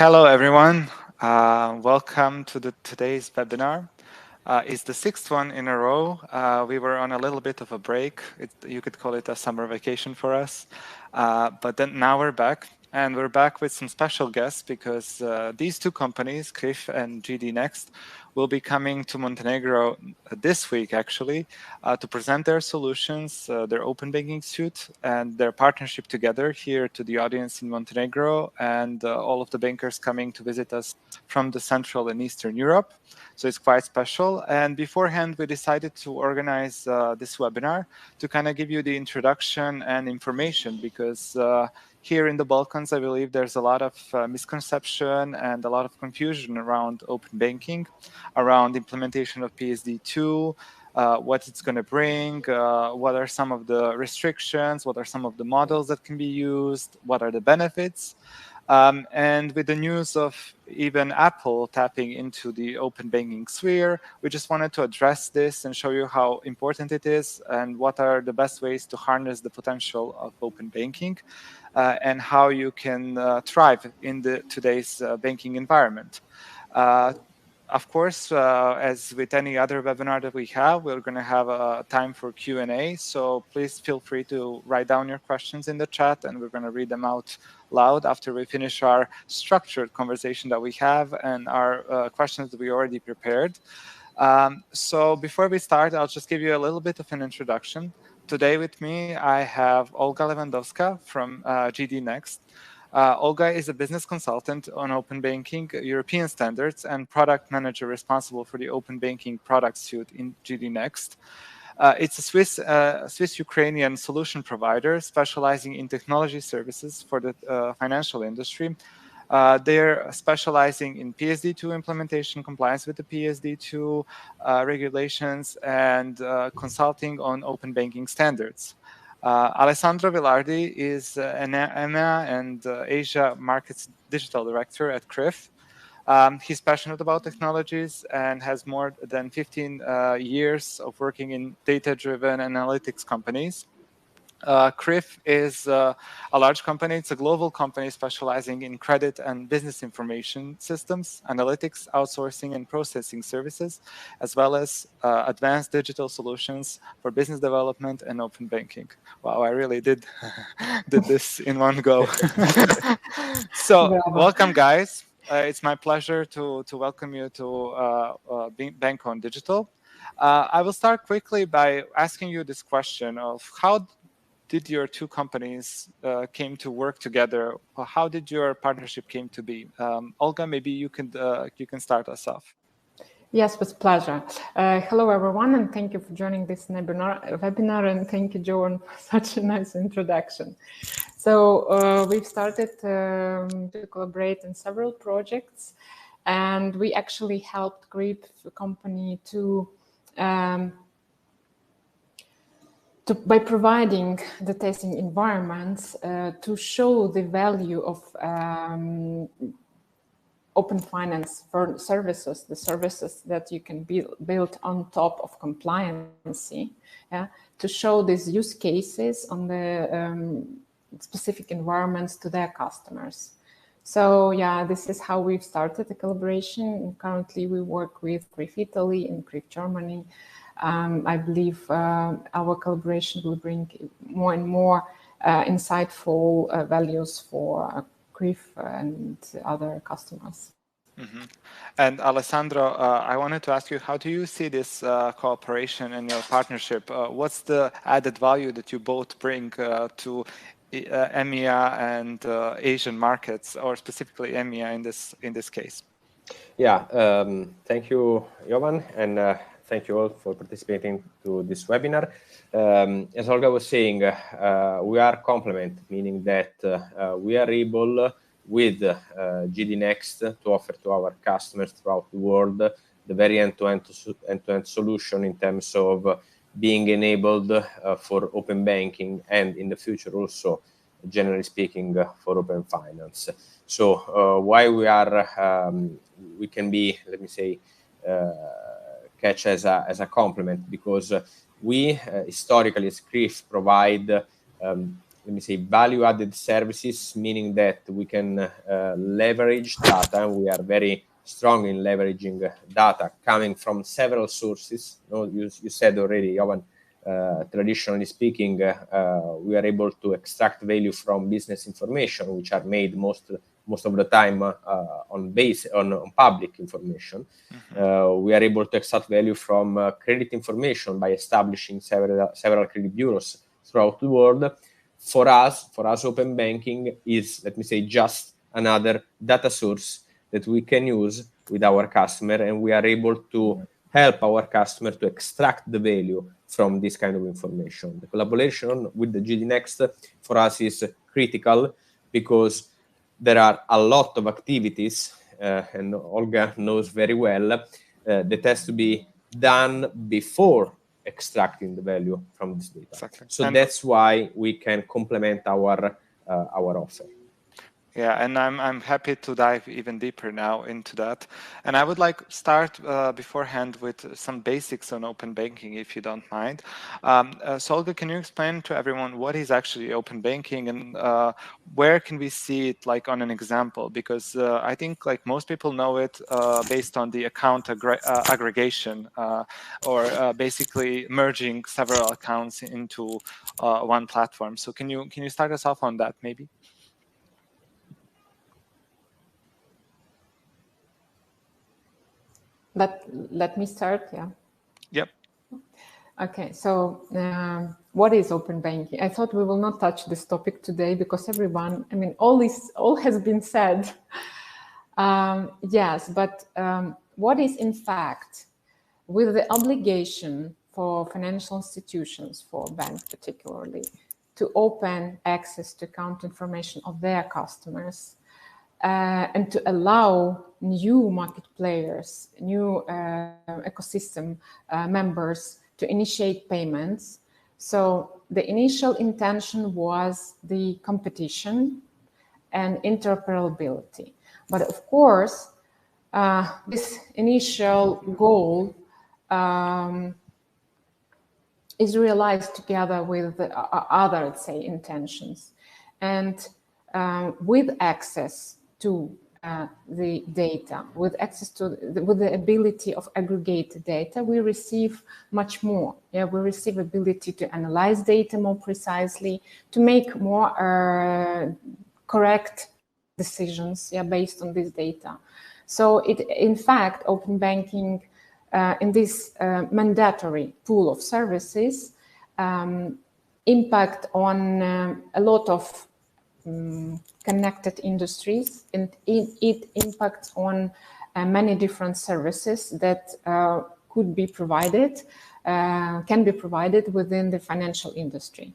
Hello, everyone. Welcome to today's webinar. It's the sixth one in a row. We were on a little bit of a break. You could call it a summer vacation for us. But then now we're back. And we're back with some special guests because these two companies, CRIF and GD Next, will be coming to Montenegro this week, actually, to present their solutions, their open banking suite, and their partnership together here to the audience in Montenegro and all of the bankers coming to visit us from the Central and Eastern Europe. So it's quite special. And beforehand, we decided to organize this webinar to kind of give you the introduction and information because here in the Balkans, I believe there's a lot of misconception and a lot of confusion around open banking, around implementation of PSD2, what it's going to bring, what are some of the restrictions, what are some of the models that can be used, what are the benefits. And with the news of even Apple tapping into the open banking sphere, we just wanted to address this and show you how important it is and what are the best ways to harness the potential of open banking and how you can thrive in today's banking environment. Of course, as with any other webinar that we have, we're going to have a time for Q&A. So please feel free to write down your questions in the chat, and we're going to read them out loud after we finish our structured conversation that we have and our questions that we already prepared. So before we start, I'll just give you a little bit of an introduction. Today with me, I have Olga Levandovska from GD Next. Olga is a business consultant on open banking, European standards, and product manager responsible for the open banking product suite in GD Next. It's a Swiss-Ukrainian solution provider specializing in technology services for the financial industry. They're specializing in PSD2 implementation, compliance with the PSD2 regulations, and consulting on open banking standards. Alessandro Vilardi is an EMEA and Asia Markets Digital Director at CRIF. He's passionate about technologies and has more than 15 years of working in data-driven analytics companies. CRIF is a large company. It's a global company specializing in credit and business information systems, analytics, outsourcing, and processing services, as well as advanced digital solutions for business development and open banking. Wow, I really did this in one go. So welcome, guys. It's my pleasure to welcome you to Bank on Digital. I will start quickly by asking you this question of how did your two companies came to work together? How did your partnership came to be? Olga, maybe you can start us off. Yes, with pleasure. Hello, everyone, and thank you for joining this webinar, and thank you, Joan, for such a nice introduction. So we've started to collaborate in several projects, and we actually helped CRIF, the company, by providing the testing environments to show the value of open finance for services, the services that you can build on top of compliancy, to show these use cases on the specific environments to their customers. So yeah, this is how we've started the collaboration. And currently, we work with CRIF Italy and CRIF Germany. I believe our collaboration will bring more and more insightful values for CRIF and other customers. Mm-hmm. And Alessandro, I wanted to ask you, how do you see this cooperation and your partnership? What's the added value that you both bring to EMEA and Asian markets, or specifically EMEA in this case? Yeah, thank you, Jovan, and thank you all for participating to this webinar. As Olga was saying, we are complement, meaning that we are able, with GD Next, to offer to our customers throughout the world the very end-to-end solution in terms of being enabled for open banking and in the future also, generally speaking, for open finance. So why we can be, let me say, catch as a complement, because we historically as CRIF provide let me say, value-added services, meaning that we can leverage data. We are very strong in leveraging data coming from several sources. You said already, Jovan, traditionally speaking, we are able to extract value from business information, which are made most of the time on public information. We are able to extract value from credit information by establishing several credit bureaus throughout the world. For us, open banking is, let me say, just another data source that we can use with our customer, and we are able to help our customer to extract the value from this kind of information. The collaboration with the GD Next for us is critical because there are a lot of activities, and Olga knows very well, that has to be done before extracting the value from this data. Exactly. So that's why we can complement our offer. Yeah, and I'm happy to dive even deeper now into that. And I would like start beforehand with some basics on open banking, if you don't mind. So Olga, can you explain to everyone what is actually open banking and where can we see it like on an example? Because I think like most people know it based on the account aggregation or basically merging several accounts into one platform. So can you start us off on that maybe? Let me start, yeah. Yep. Okay, so what is open banking? I thought we will not touch this topic today because everyone, I mean, all has been said. Yes, but what is in fact with the obligation for financial institutions, for banks particularly, to open access to account information of their customers and to allow new market players, new ecosystem members to initiate payments. So the initial intention was the competition and interoperability. But of course, this initial goal is realized together with other, let's say, intentions. And with access to the data, with the ability of aggregate data, we receive much more. Yeah, we receive ability to analyze data more precisely, to make more correct decisions, yeah, based on this data. So it, in fact, open banking in this mandatory pool of services impact on a lot of connected industries, and it impacts on many different services that could be provided, can be provided within the financial industry.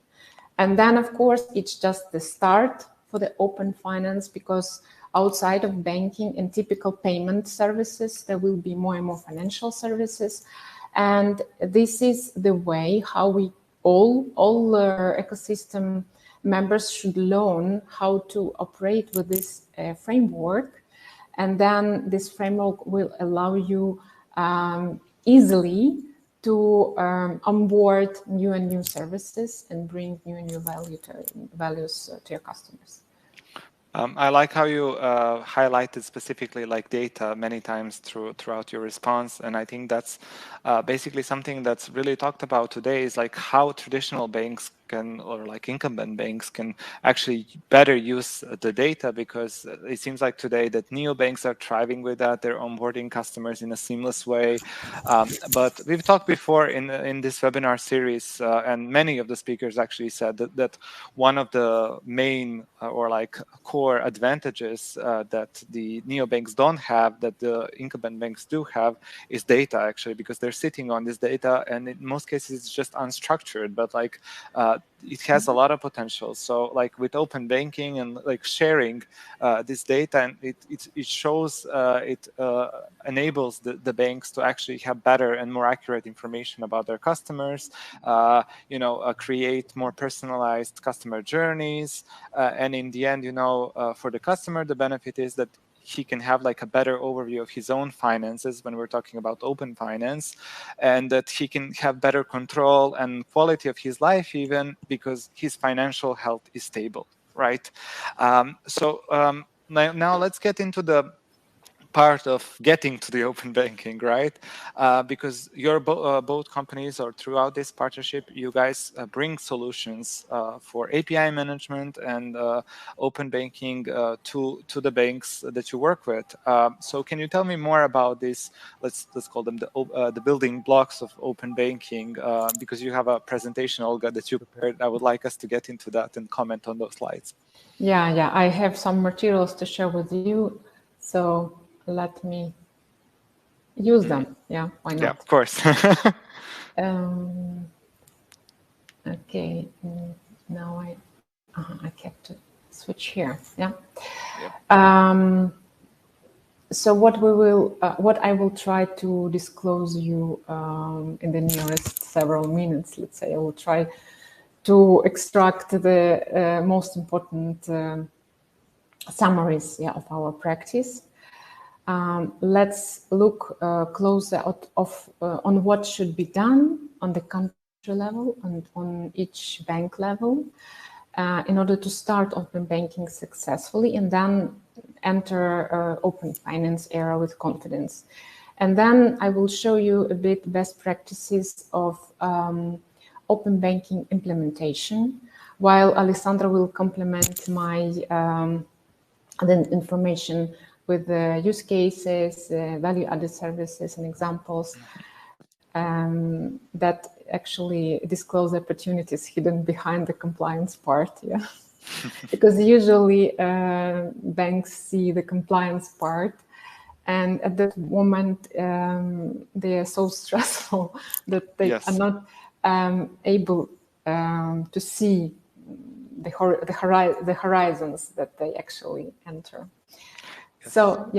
And then, of course, it's just the start for the open finance, because outside of banking and typical payment services, there will be more and more financial services. And this is the way how we all ecosystem members should learn how to operate with this framework. And then this framework will allow you easily to onboard new and new services and bring new and new values to your customers. I like how you highlighted specifically like data many times throughout your response, and I think that's basically something that's really talked about today is like how traditional banks can, or like incumbent banks can actually better use the data, because it seems like today that neobanks are thriving with that. They're onboarding customers in a seamless way. But we've talked before in this webinar series, and many of the speakers actually said that one of the main or like core advantages that the neobanks don't have, that the incumbent banks do have, is data, actually, because they're sitting on this data, and in most cases it's just unstructured, but like it has a lot of potential. So like with open banking and like sharing this data, and it shows, it enables the banks to actually have better and more accurate information about their customers, create more personalized customer journeys, and in the end, for the customer, the benefit is that he can have like a better overview of his own finances when we're talking about open finance, and that he can have better control and quality of his life even because his financial health is stable, right? Now let's get into the part of getting to the open banking, right? Because you're both companies, or throughout this partnership, you guys bring solutions for API management and open banking to the banks that you work with. So can you tell me more about this? Let's call them the building blocks of open banking, because you have a presentation, Olga, that you prepared. I would like us to get into that and comment on those slides. Yeah, I have some materials to share with you, so let me use them. Yeah, why not? Yeah, of course. Okay, now I have to switch here. Yeah. Yep. So what I will try to disclose you in the nearest several minutes, let's say, I will try to extract the most important summaries, of our practice. Let's look closer on what should be done on the country level and on each bank level in order to start open banking successfully, and then enter open finance era with confidence. And then I will show you a bit best practices of open banking implementation, while Alessandro will complement my the information with the use cases, value-added services and examples that actually disclose opportunities hidden behind the compliance part. Yeah, because usually banks see the compliance part, and at that moment they are so stressful that they are not able to see the horizons that they actually enter. Yes. So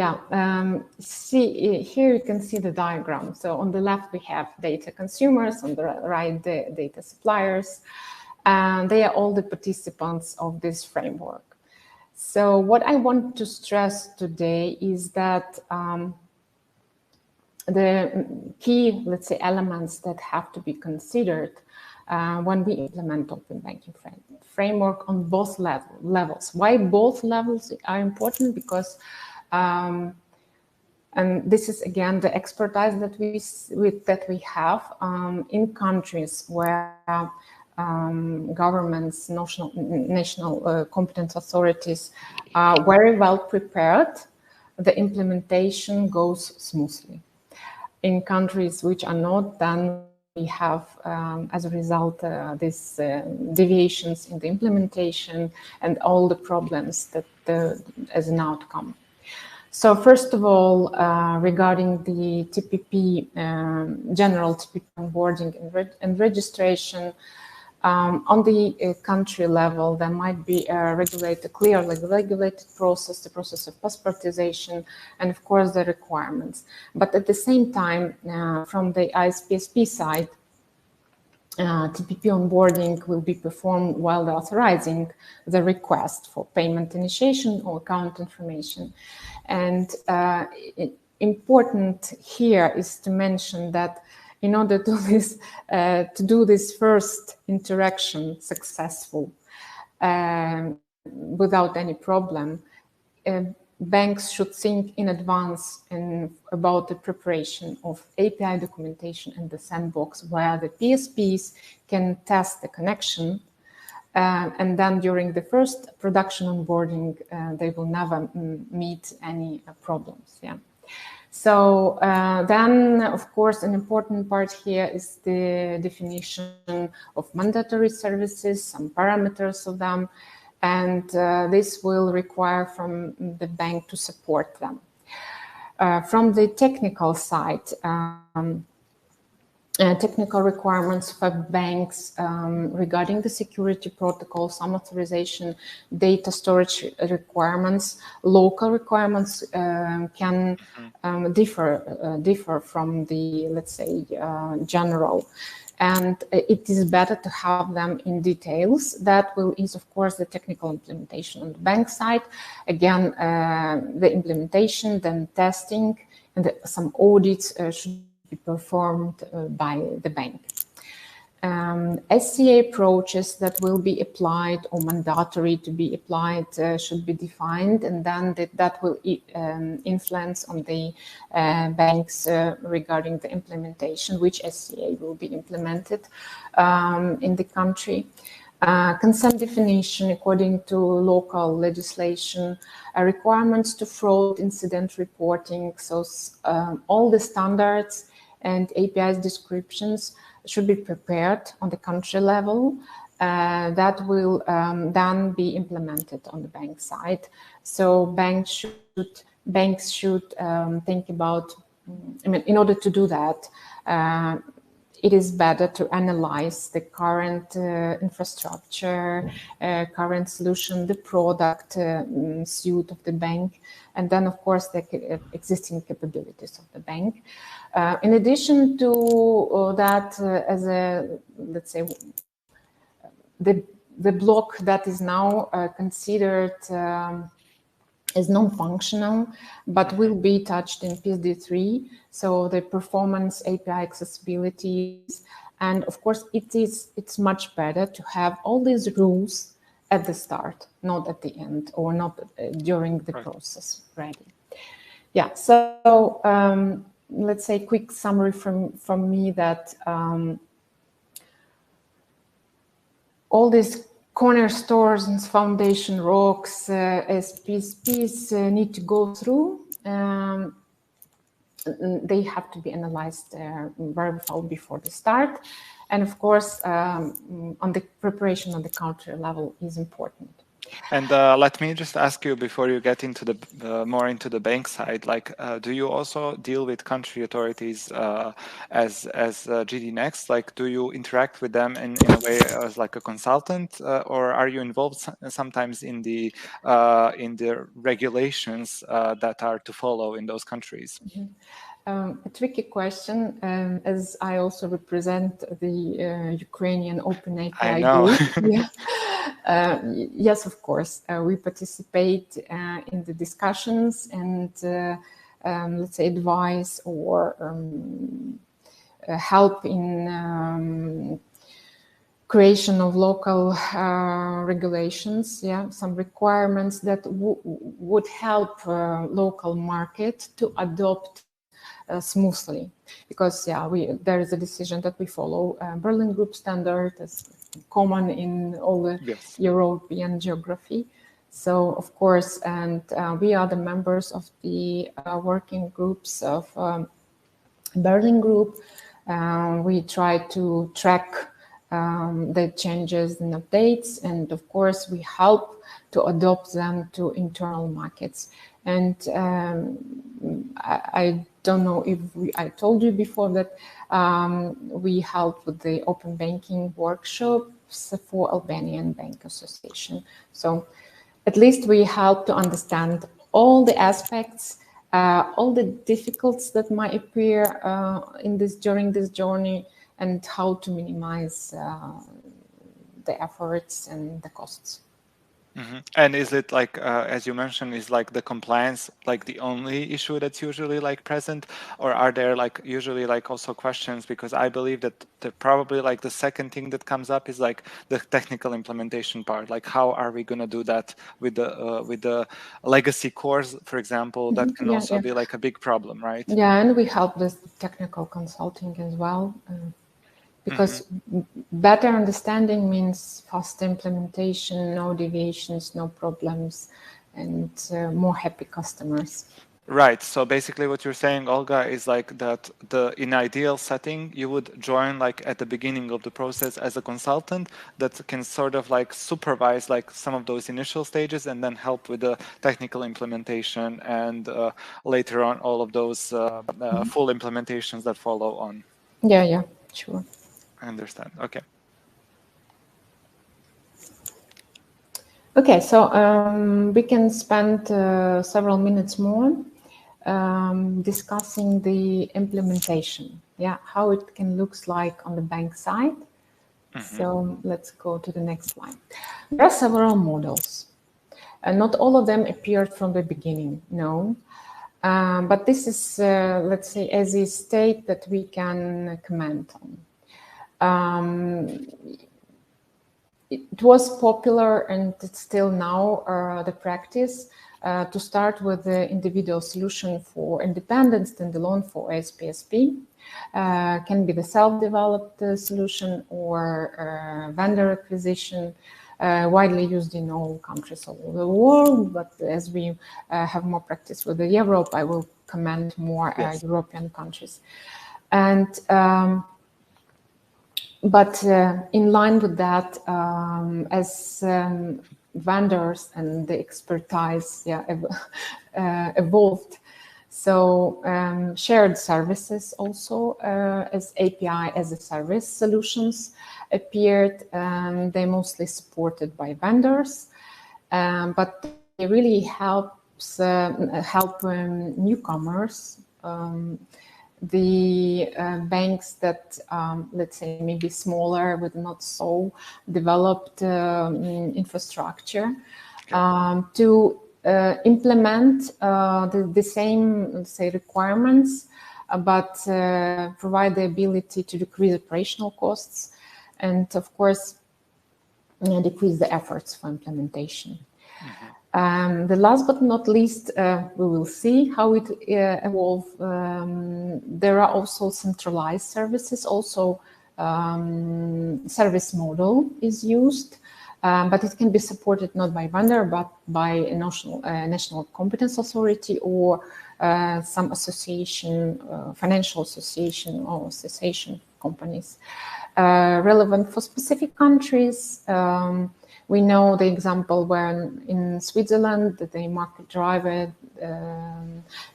see here you can see the diagram. So on the left we have data consumers, on the right the data suppliers, and they are all the participants of this framework. So what I want to stress today is that the key, let's say, elements that have to be considered when we implement open banking framework on both levels. Why both levels are important? Because and this is again the expertise that we have in countries where governments, national competent authorities are very well prepared. The implementation goes smoothly. In countries which are not, then we have, as a result, these deviations in the implementation and all the problems that as an outcome. So first of all, regarding the TPP, general TPP onboarding and registration, on the country level, there might be a clearly regulated process, the process of passportization, and of course the requirements. But at the same time, from the ISPSP side, TPP onboarding will be performed while authorizing the request for payment initiation or account information. And important here is to mention that in order to do this first interaction successful without any problem, banks should think in advance about the preparation of API documentation in the sandbox, where the PSPs can test the connection, and then during the first production onboarding, they will never meet any problems. Yeah. So then, of course, an important part here is the definition of mandatory services, some parameters of them, and this will require from the bank to support them. From the technical side, technical requirements for banks regarding the security protocol, some authorization, data storage requirements, local requirements can differ from the, let's say, general. and it is better to have them in details. That will ease, of course, the technical implementation on the bank side. Again, the implementation, then testing, and some audits should be performed by the bank. SCA approaches that will be applied or mandatory to be applied should be defined, and then that will influence on the banks regarding the implementation, which SCA will be implemented in the country. Consent definition according to local legislation, requirements to fraud incident reporting, so all the standards and APIs descriptions should be prepared on the country level. That will then be implemented on the bank side. So banks should think about, I mean, in order to do that, it is better to analyze the current infrastructure, current solution, the product suite of the bank, and then, of course, the existing capabilities of the bank. In addition to that, as a, let's say, the block that is now considered as non-functional, but will be touched in PSD3. So the performance, API accessibilities, and of course, it's much better to have all these rules at the start, not at the end, or not during the process ready. Yeah, so let's say quick summary from me that all these cornerstones and foundation rocks, SPs need to go through. They have to be analyzed very well before the start. And of course, on the preparation on the country level is important. And let me just ask you before you get into the more into the bank side, like, do you also deal with country authorities as GD Next? Like, do you interact with them in a way as like a consultant, or are you involved sometimes in the regulations that are to follow in those countries? Mm-hmm. A tricky question, as I also represent the Ukrainian Open API I know. group. Yeah. Yes, of course, we participate in the discussions and let's say advice or help in creation of local regulations, yeah, some requirements that would help local market to adopt smoothly, because yeah, there is a decision that we follow Berlin Group standard as common in all the European geography. So of course, and we are the members of the working groups of Berlin Group. We try to track the changes and updates, and of course we help to adopt them to internal markets. And I don't know if I told you before that we help with the open banking workshops for Albanian Bank Association. So at least we help to understand all the aspects, all the difficulties that might appear during this journey, and how to minimize the efforts and the costs. Mm-hmm. And is it like, as you mentioned, is like the compliance like the only issue that's usually like present, or are there like usually like also questions? Because I believe that probably like the second thing that comes up is like the technical implementation part. Like, how are we going to do that with the legacy cores, for example? That can also be like a big problem, right? Yeah, and we help with technical consulting as well. Because better understanding means fast implementation, no deviations, no problems, and more happy customers. Right. So basically what you're saying, Olga, is like that in ideal setting, you would join like at the beginning of the process as a consultant that can sort of like supervise like some of those initial stages and then help with the technical implementation and later on all of those full implementations that follow on. Yeah, sure. I understand. Okay. Okay, so we can spend several minutes more discussing the implementation. yeah, how it can looks like on the bank side. So let's go to the next slide. There are several models, and not all of them appeared from the beginning, no. But this is, let's say, as a state that we can comment on. It was popular, and it's still now the practice, to start with the individual solution for independent standalone for SPSP. Can be the self-developed solution or vendor acquisition, widely used in all countries all over the world. But as we have more practice with Europe, I will comment more European countries. And but in line with that, as vendors and the expertise evolved, so shared services also as API as a service solutions appeared. They mostly supported by vendors, but they really help newcomers, the banks that, let's say, maybe smaller with not so developed infrastructure, to implement the same, let's say, requirements, but provide the ability to decrease operational costs and, of course, decrease the efforts for implementation. The last but not least, we will see how it evolves. There are also centralized services. Also, service model is used, but it can be supported not by vendor, but by a national competence authority or some association, financial association or association companies. Relevant for specific countries. We know the example where in Switzerland, the market-driven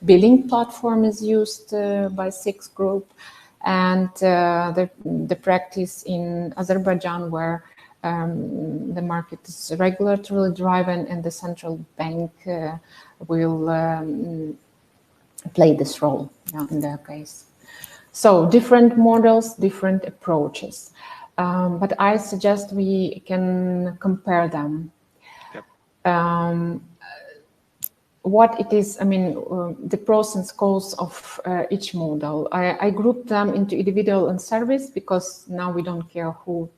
billing platform is used by SIX Group, and the practice in Azerbaijan where the market is regulatory driven and the central bank will play this role in their case. So different models, different approaches. But I suggest we can compare them. Yep. What it is, I mean, the pros and cons of each model. I grouped them into individual and service because now we don't care who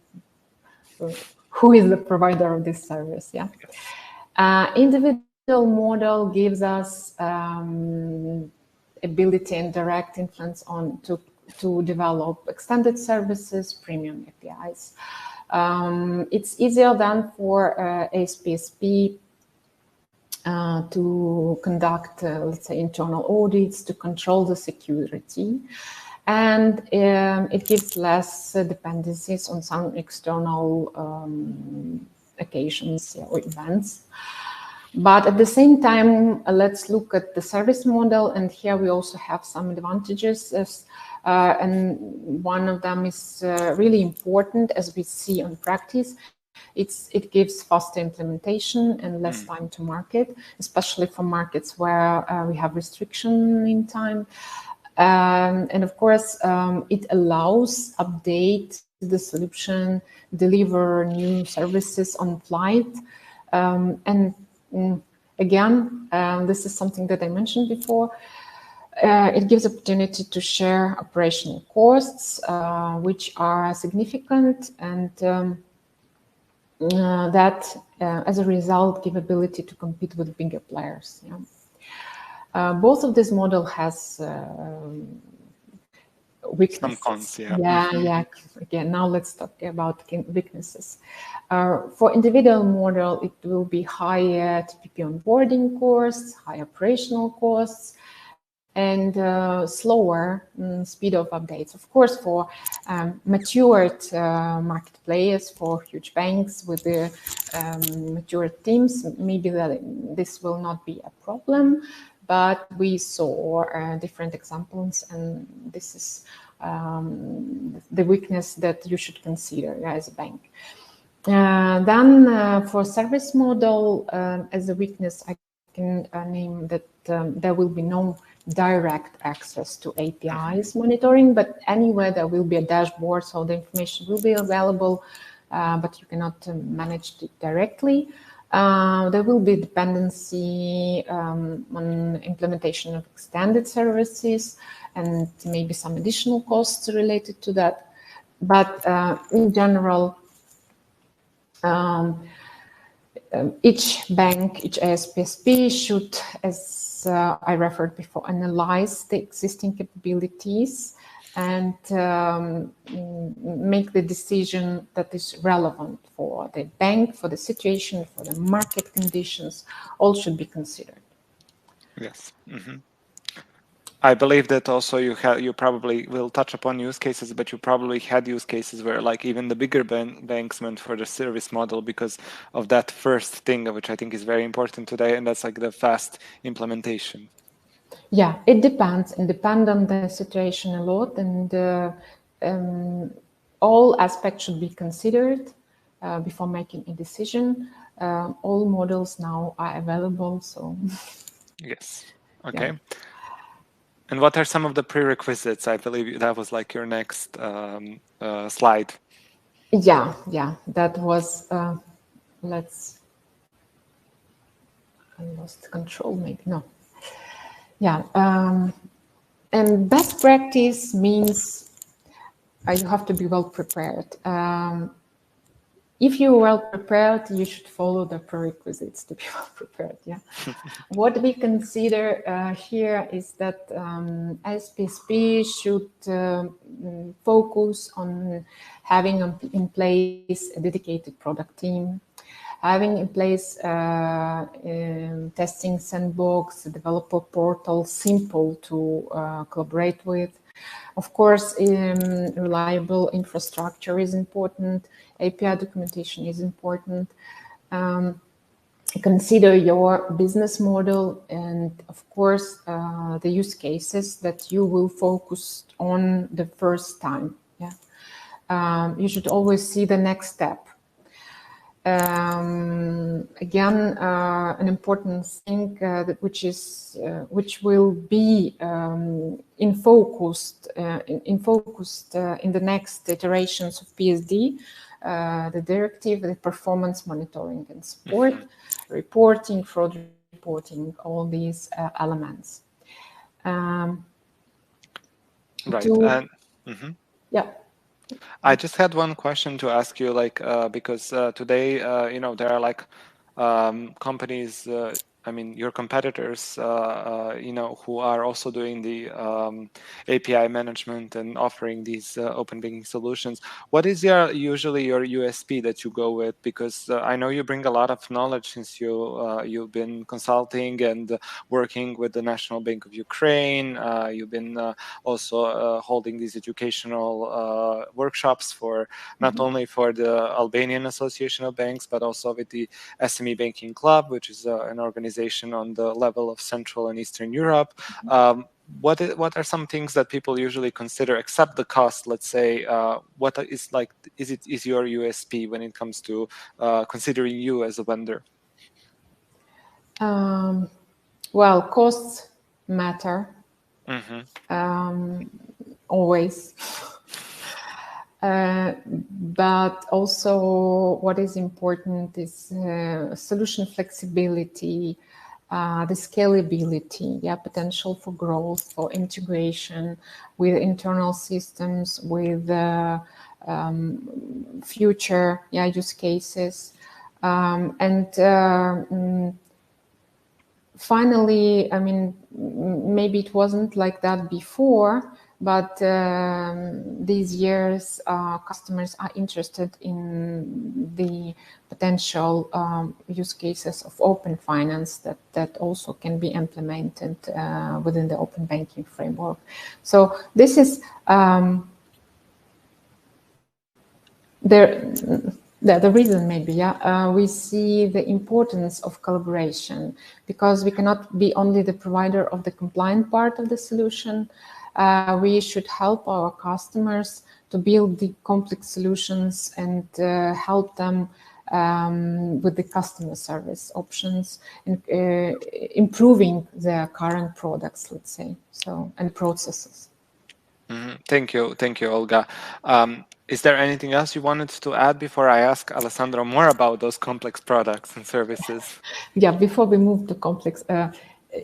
is the provider of this service. Yeah. Individual model gives us ability and direct influence on to develop extended services, premium APIs. It's easier than for ASPSP to conduct, let's say, internal audits, to control the security. And it gives less dependencies on some external occasions or events. But at the same time, let's look at the service model. And here we also have some advantages. And one of them is really important, as we see on practice. It gives faster implementation and less time to market, especially for markets where we have restriction in time. And of course, it allows update the solution, deliver new services on flight. And again, this is something that I mentioned before. It gives opportunity to share operational costs, which are significant, and that, as a result, give ability to compete with bigger players. Yeah. Both of this model has weaknesses. Some cons, yeah. Yeah. Again, now let's talk about weaknesses. For individual model, it will be higher TPP onboarding costs, high operational costs, and slower speed of updates. Of course, for matured market players, for huge banks with the matured teams, maybe this will not be a problem. But we saw different examples, and this is the weakness that you should consider as a bank. Then for service model, as a weakness, I can name that there will be no direct access to APIs monitoring, but anywhere there will be a dashboard, so the information will be available, but you cannot manage it directly. There will be dependency on implementation of extended services and maybe some additional costs related to that. But in general, each bank, each ASPSP should, as I referred before, analyze the existing capabilities and make the decision that is relevant for the bank, for the situation, for the market conditions. All should be considered. Yes. Mm-hmm. I believe that also you probably will touch upon use cases, but you probably had use cases where like even the bigger banks went for the service model because of that first thing, which I think is very important today, and that's like the fast implementation. Yeah, it depends. It depends on the situation a lot, and all aspects should be considered before making a decision. All models now are available, so. Yes. Okay. Yeah. And what are some of the prerequisites? I believe that was like your next slide. Yeah, that was, I lost control, maybe, no. Yeah, and best practice means you have to be well prepared. If you're well prepared, you should follow the prerequisites to be well prepared, yeah. What we consider here is that SPSP should focus on having in place a dedicated product team, having in place testing sandbox, a developer portal, simple to collaborate with. Of course, reliable infrastructure is important. API documentation is important. Consider your business model and, of course, the use cases that you will focus on the first time. Yeah, you should always see the next step. Again, an important thing which will be in the next iterations of PSD, the directive, the performance monitoring and support, reporting, fraud reporting, all these elements. Right. Yeah. I just had one question to ask you, like, because today, there are like companies, I mean, your competitors, who are also doing the API management and offering these open banking solutions. What is usually your USP that you go with? Because I know you bring a lot of knowledge since you've been consulting and working with the National Bank of Ukraine. You've been also holding these educational workshops for not only for the Albanian Association of Banks, but also with the SME Banking Club, which is an organization on the level of Central and Eastern Europe. What are some things that people usually consider, except the cost? Let's say, what is your USP when it comes to considering you as a vendor? Well, costs matter. Always. But also what is important is solution flexibility, the scalability, potential for growth, for integration with internal systems, with future use cases. And finally, I mean, maybe it wasn't like that before, but these years, customers are interested in the potential use cases of open finance that also can be implemented within the open banking framework. So this is the reason, maybe, we see the importance of collaboration, because we cannot be only the provider of the compliant part of the solution. We should help our customers to build the complex solutions and help them with the customer service options and improving their current products, let's say, and processes. Thank you, Olga. Is there anything else you wanted to add before I ask Alessandro more about those complex products and services? Yeah, before we move to complex,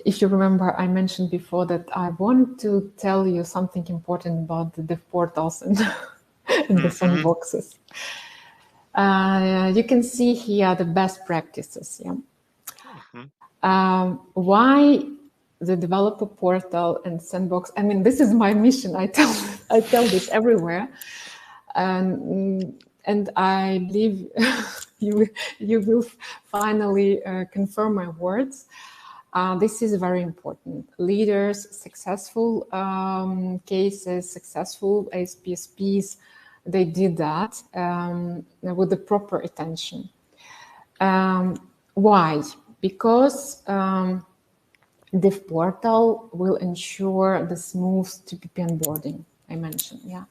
if you remember, I mentioned before that I want to tell you something important about the dev portals and, and the sandboxes. You can see here the best practices. Yeah. Why the developer portal and sandbox? I mean, this is my mission. I tell this everywhere, and I believe you will finally confirm my words. This is very important. Leaders, successful cases, successful SPSPs, they did that with the proper attention. Why? Because Dev portal will ensure the smooth TPP onboarding I mentioned. Yeah,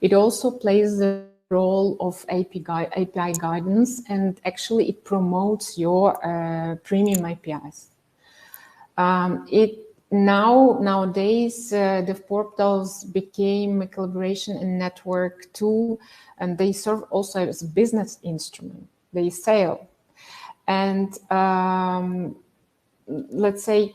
it also plays the role of API guidance, and actually it promotes your premium APIs. Nowadays, dev portals became a collaboration and network tool, and they serve also as a business instrument. They sell, and let's say,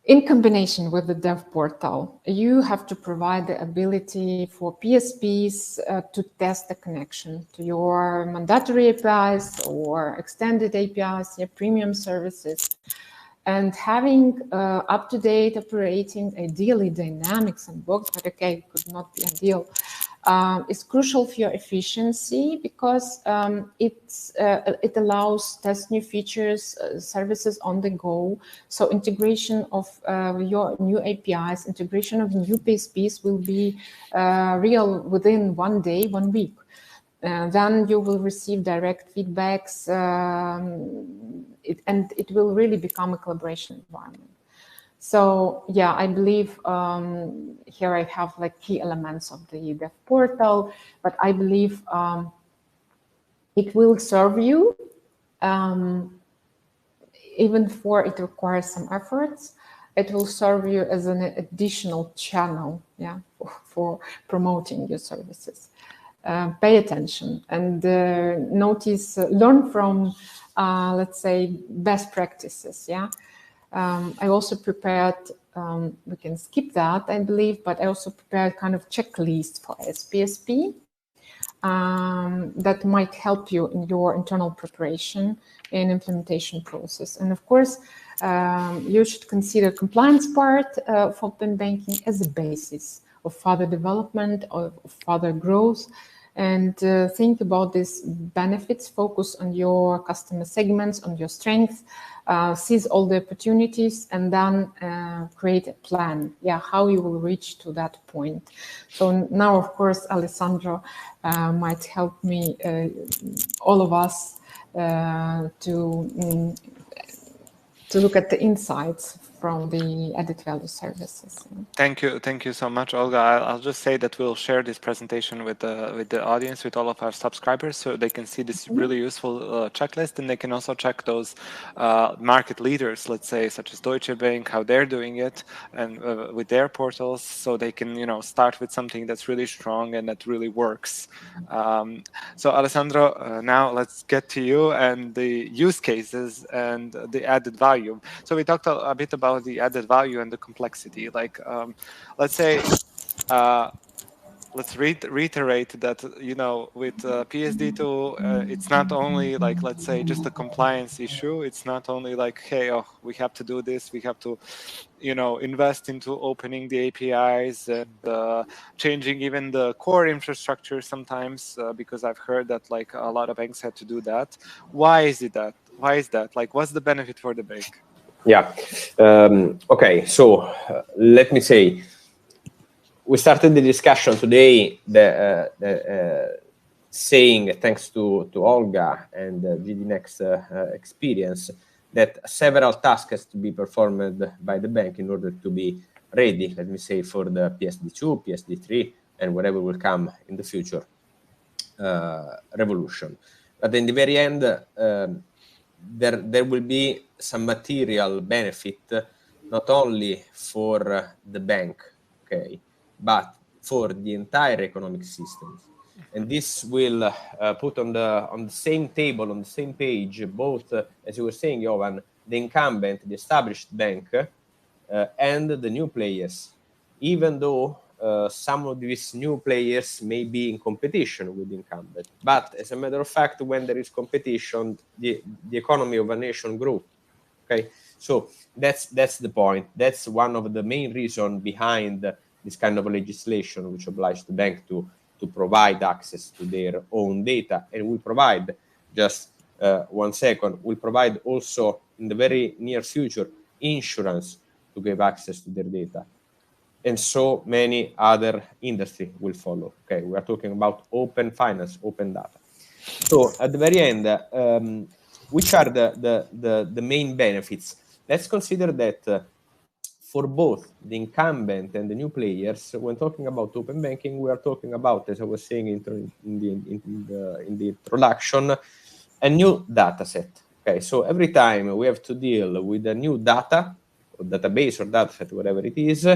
in combination with the dev portal, you have to provide the ability for PSPs to test the connection to your mandatory APIs or extended APIs, your premium services. And having up-to-date operating, ideally dynamic sandbox, but okay, it could not be ideal, is crucial for your efficiency because it allows test new features, services on the go. So integration of your new APIs, integration of new PSPs will be real within 1 day, 1 week. Then you will receive direct feedbacks, and it will really become a collaboration environment. So yeah, I believe here I have like key elements of the dev portal, but I believe it will serve you, even for it requires some efforts. It will serve you as an additional channel, yeah, for promoting your services. Pay attention and notice, learn from, let's say, best practices. Yeah, I also prepared. We can skip that, I believe, but I also prepared kind of checklist for SPSP that might help you in your internal preparation and implementation process. And of course, you should consider compliance part of open banking as a basis of further development, of further growth. And think about these benefits, focus on your customer segments, on your strengths, seize all the opportunities, and then create a plan, yeah, how you will reach to that point. So now, of course, Alessandro might help me, all of us, to look at the insights from the added value services. Thank you so much, Olga. I'll just say that we'll share this presentation with the audience, with all of our subscribers, so they can see this really useful checklist, and they can also check those market leaders, let's say, such as Deutsche Bank, how they're doing it, and with their portals, so they can, start with something that's really strong and that really works. So Alessandro, now let's get to you and the use cases and the added value. So we talked a bit about the added value and the complexity. Like, let's say, let's reiterate that, with PSD2, it's not only like, let's say, just a compliance issue. It's not only like, hey, we have to do this. We have to, invest into opening the APIs and changing even the core infrastructure sometimes, because I've heard that like a lot of banks had to do that. Why is that? Like, what's the benefit for the bank? Yeah. Okay. So let me say, we started the discussion today saying, thanks to Olga and GDNext experience, that several tasks has to be performed by the bank in order to be ready, let me say, for the PSD2, PSD3, and whatever will come in the future revolution. But in the very end, there will be some material benefit, not only for the bank, okay, but for the entire economic system. And this will put on the same table, on the same page, both, as you were saying, Jovan, the incumbent, the established bank, and the new players, even though some of these new players may be in competition with the incumbent. But as a matter of fact, when there is competition, the economy of a nation grows. Okay, so that's the point. That's one of the main reasons behind this kind of legislation, which obliges the bank to provide access to their own data. And we provide, just 1 second, we'll provide also in the very near future insurance to give access to their data. And so many other industries will follow. Okay, we are talking about open finance, open data. So at the very end, which are the main benefits? Let's consider that for both the incumbent and the new players, when talking about open banking, we are talking about, as I was saying in the introduction, a new data set. Okay, so every time we have to deal with a new data, or database or data set, whatever it is,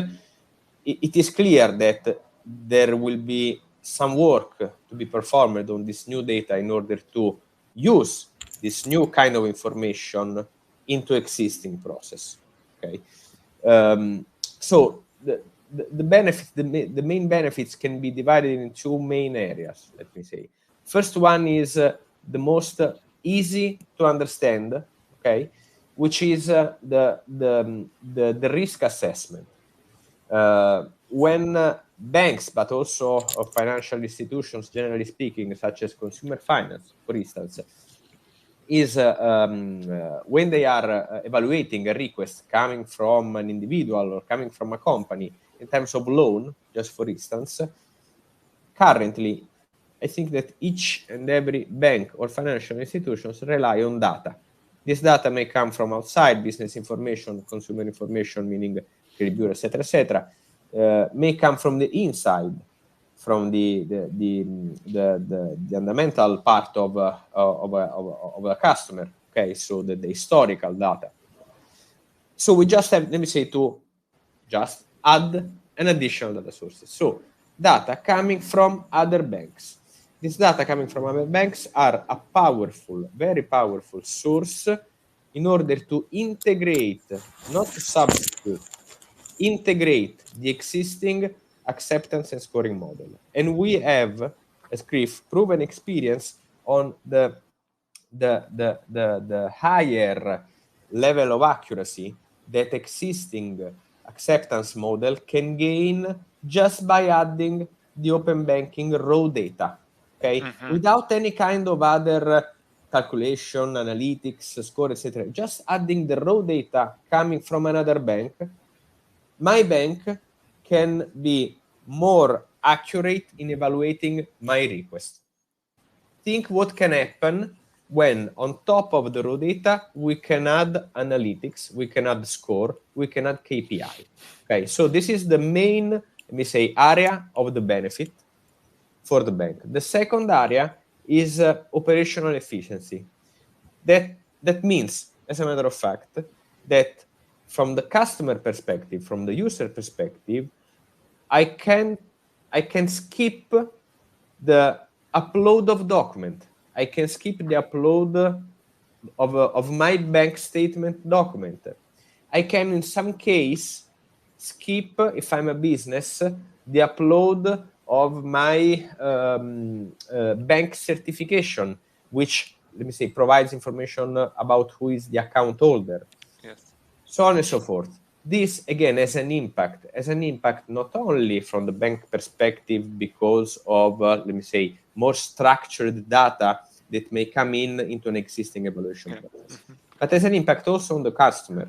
it is clear that there will be some work to be performed on this new data in order to use this new kind of information into existing process. Okay, so the benefits, the main benefits can be divided in two main areas. Let me say, first one is the most easy to understand. Okay, which is the risk assessment. When banks, but also financial institutions, generally speaking, such as consumer finance, for instance, is when they are evaluating a request coming from an individual or coming from a company in terms of loan, just for instance, currently, I think that each and every bank or financial institutions rely on data. This data may come from outside, business information, consumer information, meaning credit bureau, etc., may come from the inside, from the fundamental part of a customer. Okay, so the historical data. So we just have, let me say, to just add an additional data sources. So data coming from other banks. These data coming from other banks are a powerful, very powerful source in order to integrate, not to substitute, integrate the existing acceptance and scoring model. And we have, as CRIF, proven experience on the higher level of accuracy that existing acceptance model can gain just by adding the open banking raw data, okay? Without any kind of other calculation, analytics, score, etc. Just adding the raw data coming from another bank, my bank can be more accurate in evaluating my request. Think what can happen when on top of the raw data, we can add analytics, we can add score, we can add KPI. Okay, so this is the main, let me say, area of the benefit for the bank. The second area is operational efficiency. That means, as a matter of fact, that from the customer perspective, from the user perspective, I can skip the upload of document. I can skip the upload of my bank statement document. I can, in some case, skip, if I'm a business, the upload of my bank certification, which, let me say, provides information about who is the account holder. Yes. So on and so forth. This, again, has an impact not only from the bank perspective because of, let me say, more structured data that may come into an existing evaluation process, but has an impact also on the customer.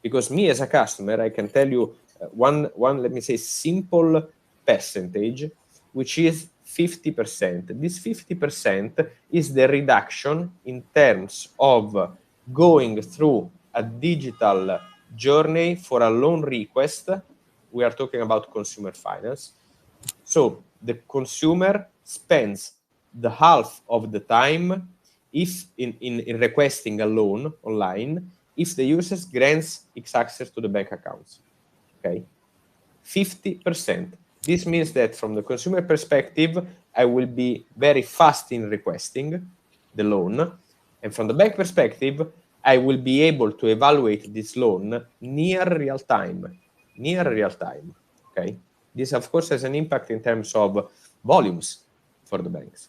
Because me as a customer, I can tell you one, let me say, simple percentage, which is 50%. This 50% is the reduction in terms of going through a digital journey for a loan request. We are talking about consumer finance. So the consumer spends the half of the time if in requesting a loan online, if the user grants X access to the bank accounts. Okay, 50%. This means that from the consumer perspective, I will be very fast in requesting the loan. And from the bank perspective, I will be able to evaluate this loan near real time. Okay. This, of course, has an impact in terms of volumes for the banks.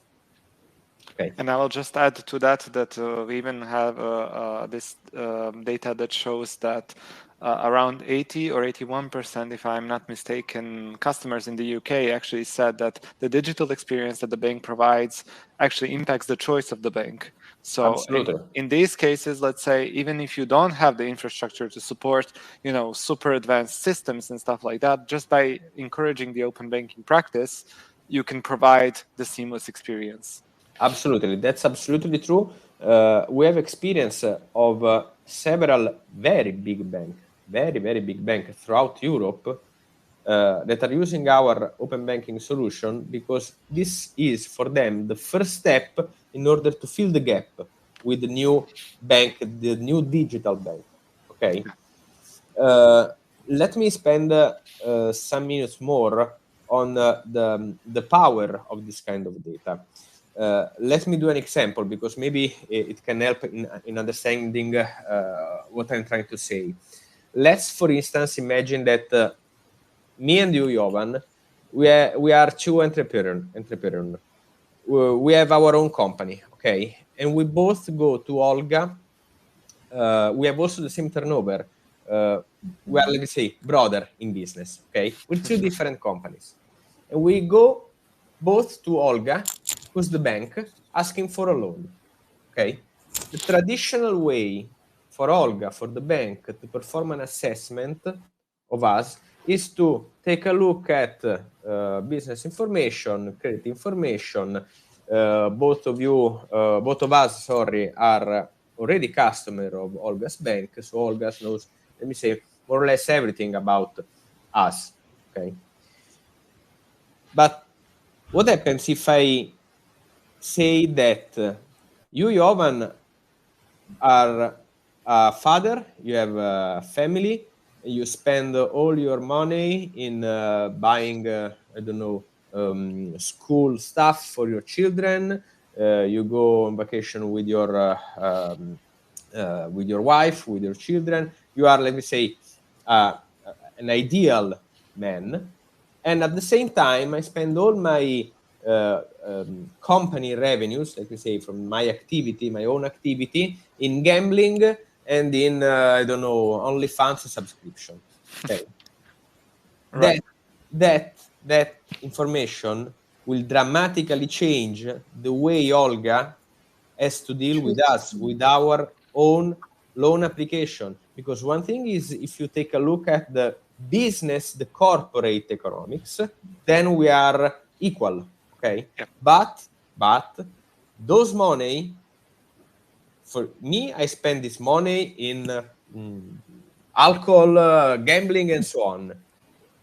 Okay. And I will just add to that we even have this data that shows that around 80 or 81%, if I'm not mistaken, customers in the UK actually said that the digital experience that the bank provides actually impacts the choice of the bank. So in these cases, let's say, even if you don't have the infrastructure to support, super advanced systems and stuff like that, just by encouraging the open banking practice, you can provide the seamless experience. Absolutely, that's absolutely true. We have experience of several very big banks throughout Europe that are using our open banking solution because this is for them the first step in order to fill the gap with the new bank, the new digital bank. Okay. Let me spend some minutes more on the power of this kind of data. Let me do an example because maybe it can help in understanding what I'm trying to say. Let's, for instance, imagine that me and you, Jovan, we are two entrepreneurs. We have our own company, okay? And we both go to Olga. We have also the same turnover. We are, let me say, brother in business, okay? With two different companies. And we go both to Olga, who's the bank, asking for a loan, okay? The traditional way for Olga, for the bank, to perform an assessment of us is to take a look at business information, credit information. Both of us, are already customer of Olga's bank, so Olga knows, let me say, more or less everything about us, okay? But what happens if I say that you, Jovan, are a father, you have a family, you spend all your money in buying, I don't know, school stuff for your children, you go on vacation with your wife, with your children, you are, let me say, an ideal man, and at the same time, I spend all my company revenues, let me say, from my activity, my own activity, in gambling and in, I don't know, OnlyFans subscription. Okay. Right. That information will dramatically change the way Olga has to deal with us, with our own loan application. Because one thing is, if you take a look at the business, the corporate economics, then we are equal, okay? Yep. But those money, for me, I spend this money in alcohol, gambling, and so on,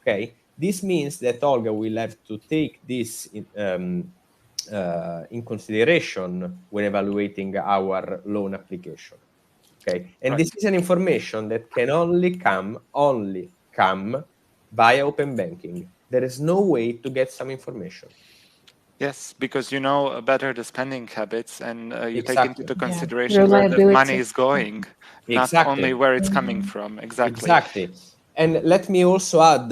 okay? This means that Olga will have to take this in consideration when evaluating our loan application. Okay, and Right. this is an information that can only come via open banking. There is no way to get some information. Yes, because you know better the spending habits, and you take Exactly. into consideration where the money is going, not only where it's coming from. Exactly. And let me also add,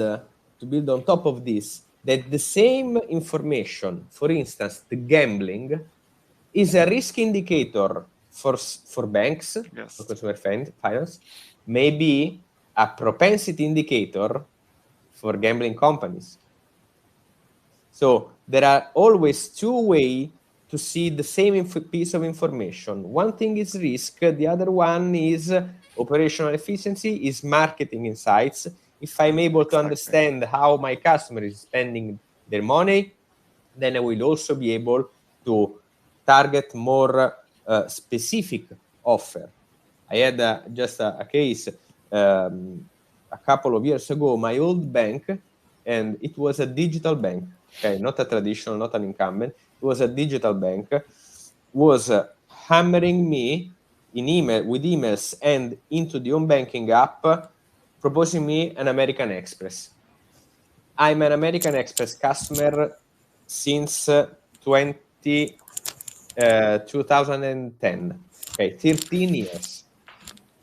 to build on top of this, that the same information, for instance, the gambling, is a risk indicator for banks, Yes. for consumer finance, maybe a propensity indicator for gambling companies. So there are always two ways to see the same piece of information. One thing is risk, the other one is operational efficiency, is marketing insights. If I'm able to understand how my customer is spending their money, then I will also be able to target more specific offer. I had just a case a couple of years ago, my old bank, and it was a digital bank, okay, not a traditional, not an incumbent, it was a digital bank, was hammering me in email with emails and into the home banking app, proposing me an American Express. I'm an American Express customer since 2010. Okay, 13 years.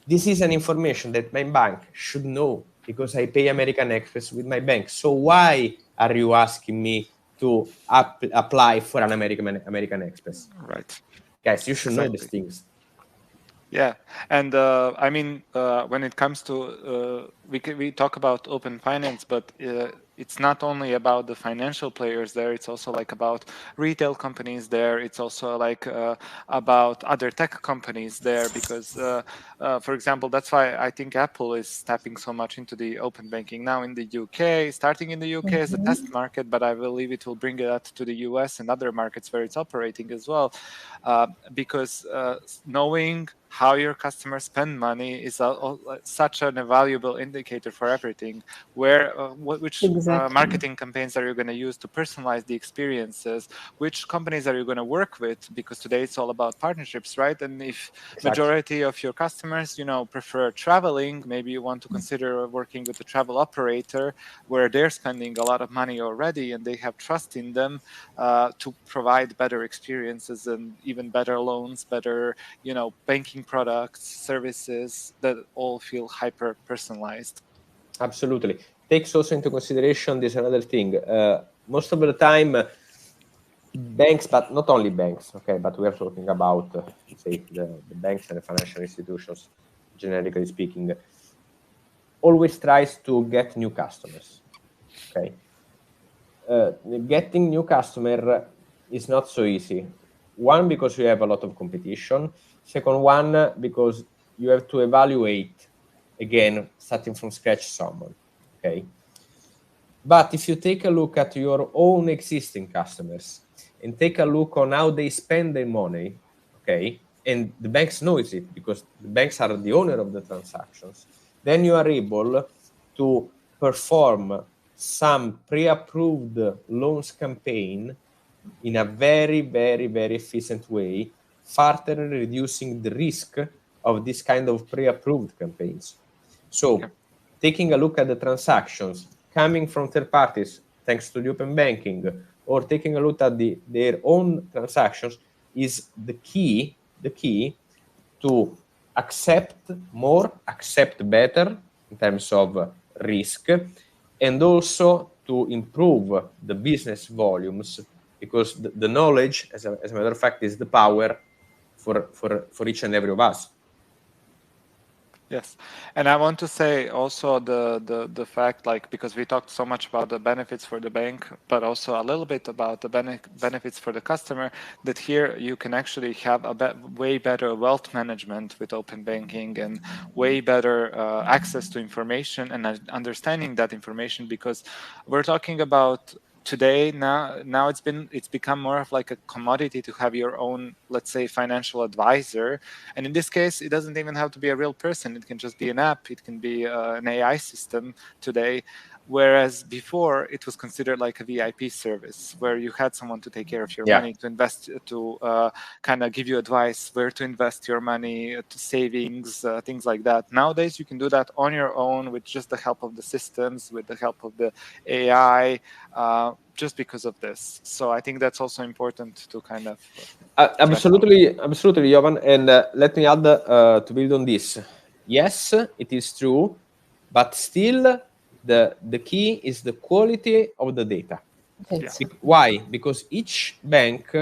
This is an information that my bank should know because I pay American Express with my bank. So why are you asking me to apply for an American Express? Right. Guys, you should know these Exactly. things. Yeah, and I mean, when it comes to we talk about open finance, but it's not only about the financial players there. It's also like about retail companies there. It's also like about other tech companies there, because, for example, that's why I think Apple is tapping so much into the open banking now in the UK, starting in the UK as a test market, but I believe it will bring that to the US and other markets where it's operating as well, because knowing how your customers spend money is such an invaluable indicator for everything. Where, which Exactly. marketing campaigns are you going to use to personalize the experiences? Which companies are you going to work with? Because today it's all about partnerships, right? And if majority of your customers, prefer traveling, maybe you want to consider working with a travel operator where they're spending a lot of money already and they have trust in them to provide better experiences and even better loans, better banking products, services that all feel hyper personalized. Absolutely. Takes also into consideration this another thing. Most of the time, banks, but not only banks, okay, but we are talking about, say, the banks and the financial institutions, generically speaking, always tries to get new customers, okay? Getting new customer is not so easy. One, because you have a lot of competition. Second one, because you have to evaluate, again, starting from scratch someone, okay? But if you take a look at your own existing customers and take a look on how they spend their money, okay, and the banks knows it because the banks are the owner of the transactions, then you are able to perform some pre-approved loans campaign in a very, very, very efficient way, further reducing the risk of this kind of pre-approved campaigns. So, taking a look at the transactions coming from third parties, thanks to the open banking, or taking a look at their own transactions is the key to accept more, accept better in terms of risk, and also to improve the business volumes, because the knowledge, as a matter of fact, is the power for each and every of us. Yes, and I want to say also the fact, like, because we talked so much about the benefits for the bank, but also a little bit about the benefits for the customer, that here you can actually have a way better wealth management with open banking and way better access to information and understanding that information, because we're talking about today now it's become more of like a commodity to have your own, let's say, financial advisor. And in this case, it doesn't even have to be a real person. It can just be an app. It can be an AI system today. Whereas before, it was considered like a VIP service where you had someone to take care of your money, to invest, to kind of give you advice where to invest your money, to savings, things like that. Nowadays, you can do that on your own with just the help of the systems, with the help of the AI, just because of this. So I think that's also important to kind of absolutely, Jovan. And let me add to build on this. Yes, it is true, but still the key is the quality of the data. Yes. Why? Because each bank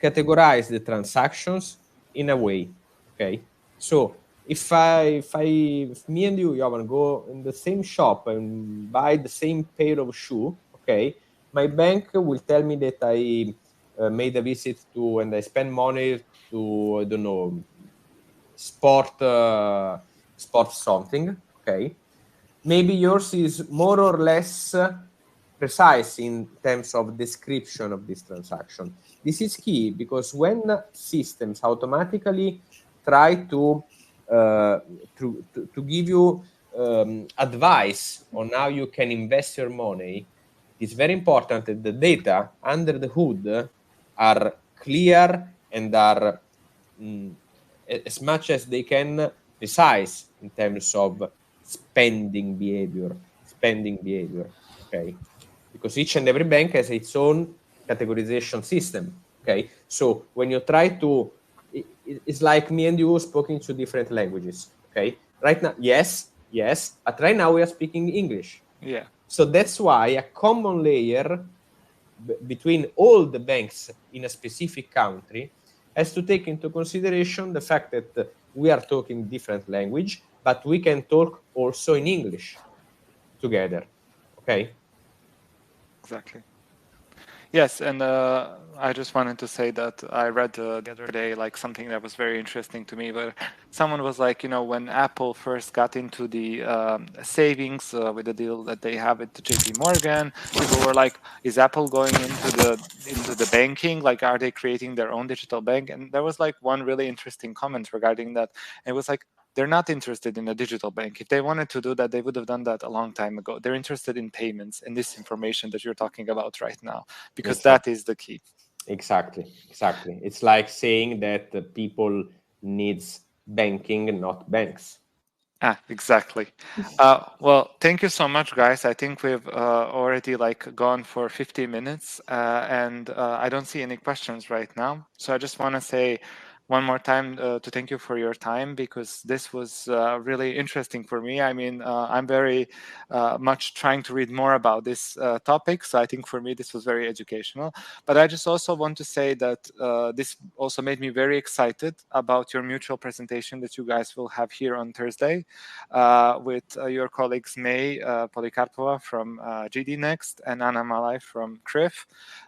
categorizes the transactions in a way. Okay, so if me and you, Jovan, go in the same shop and buy the same pair of shoe, okay, my bank will tell me that I made a visit to and I spend money to, I don't know, sport something. Okay, maybe yours is more or less precise in terms of description of this transaction. This is key because when systems automatically try to give you advice on how you can invest your money, it's very important that the data under the hood are clear and are as much as they can precise in terms of spending behavior, okay? Because each and every bank has its own categorization system, okay? So when you try to, it's like me and you speaking two different languages, okay? Right now, yes, but right now we are speaking English. Yeah. So that's why a common layer between all the banks in a specific country has to take into consideration the fact that we are talking different language, but we can talk also in English together, okay? Exactly. Yes, and I just wanted to say that I read the other day like something that was very interesting to me. Where someone was like, you know, when Apple first got into the savings with the deal that they have with the JP Morgan, people were like, "Is Apple going into the banking? Like, are they creating their own digital bank?" And there was like one really interesting comment regarding that. And it was like, they're not interested in a digital bank. If they wanted to do that, they would have done that a long time ago. They're interested in payments and this information that you're talking about right now, because that is the key. Exactly. It's like saying that people needs banking, not banks. Exactly. Well, thank you so much, guys. I think we've already like gone for 50 minutes, and I don't see any questions right now. So I just want to say one more time to thank you for your time, because this was really interesting for me. I mean, I'm very much trying to read more about this topic. So I think for me, this was very educational. But I just also want to say that this also made me very excited about your mutual presentation that you guys will have here on Thursday with your colleagues May Polikarpova from GD Next and Anna Malai from CRIF.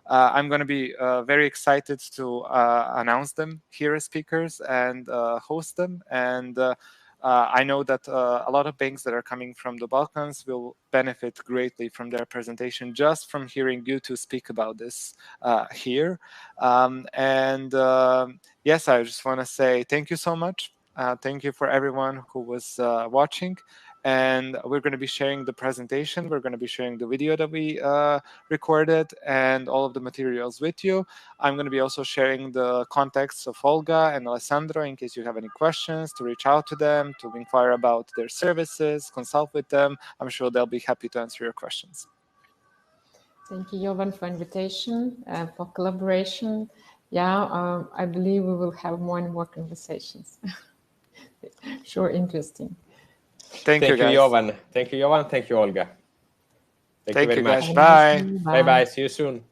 I'm going to be very excited to announce them here as speakers and host them. And I know that a lot of banks that are coming from the Balkans will benefit greatly from their presentation, just from hearing you two speak about this here. Yes, I just want to say thank you so much. Thank you for everyone who was watching. And we're going to be sharing the presentation. We're going to be sharing the video that we recorded and all of the materials with you. I'm going to be also sharing the contacts of Olga and Alessandro in case you have any questions, to reach out to them, to inquire about their services, consult with them. I'm sure they'll be happy to answer your questions. Thank you, Jovan, for invitation, for collaboration. Yeah, I believe we will have more and more conversations. Sure, interesting. Thank you, guys. Thank you, Jovan. Thank you, Olga. Thank you very much. Guys. Bye. Bye-bye. See you soon.